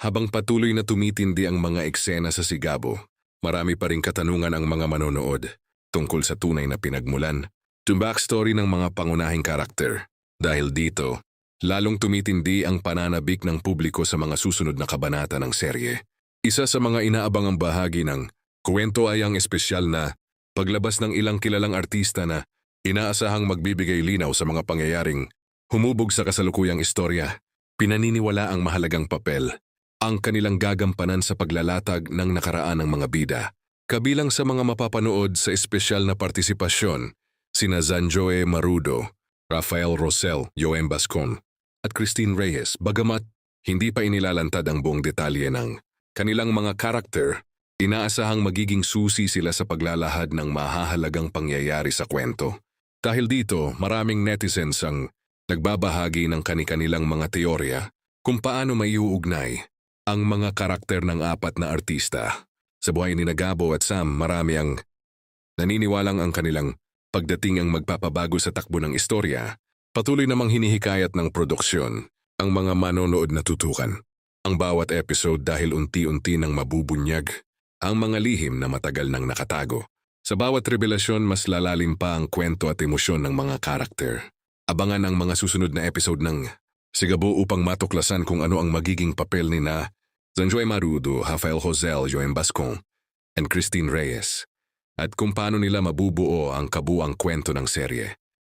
Habang patuloy na tumitindi ang mga eksena sa Sigabo, marami pa ring katanungan ang mga manonood tungkol sa tunay na pinagmulan, yung backstory ng mga pangunahing karakter. Dahil dito, lalong tumitindi ang pananabik ng publiko sa mga susunod na kabanata ng serye. Isa sa mga inaabangang bahagi ng kwento ay ang espesyal na paglabas ng ilang kilalang artista na inaasahang magbibigay linaw sa mga pangyayaring humubog sa kasalukuyang istorya. Pinaniniwala ang mahalagang papel ang kanilang gagampanan sa paglalatag ng nakaraan ng mga bida. Kabilang sa mga mapapanood sa espesyal na partisipasyon, sina Zanjoe Marudo, Rafael Rosel, Joem Bascon, at Christine Reyes. Bagamat hindi pa inilalantad ang buong detalye ng kanilang mga karakter, inaasahang magiging susi sila sa paglalahad ng mahahalagang pangyayari sa kwento. Dahil dito, maraming netizens ang nagbabahagi ng kani-kanilang mga teorya kung paano maiuugnay ang mga karakter ng apat na artista. Sa buhay ni Gabo at Sam, marami ang naniniwalang ang kanilang pagdating ang magpapabago sa takbo ng istorya. Patuloy namang hinihikayat ng produksyon ang mga manonood na tutukan ang bawat episode dahil unti-unti nang mabubunyag ang mga lihim na matagal nang nakatago. Sa bawat revelasyon, mas lalalim pa ang kwento at emosyon ng mga karakter. Abangan ang mga susunod na episode ng Sigabo upang matuklasan kung ano ang magiging papel ni na Zanjoe Marudo, Rafael Rosel, Joem Bascon, and Christine Reyes, at kung paano nila mabubuo ang kabuang kwento ng serye.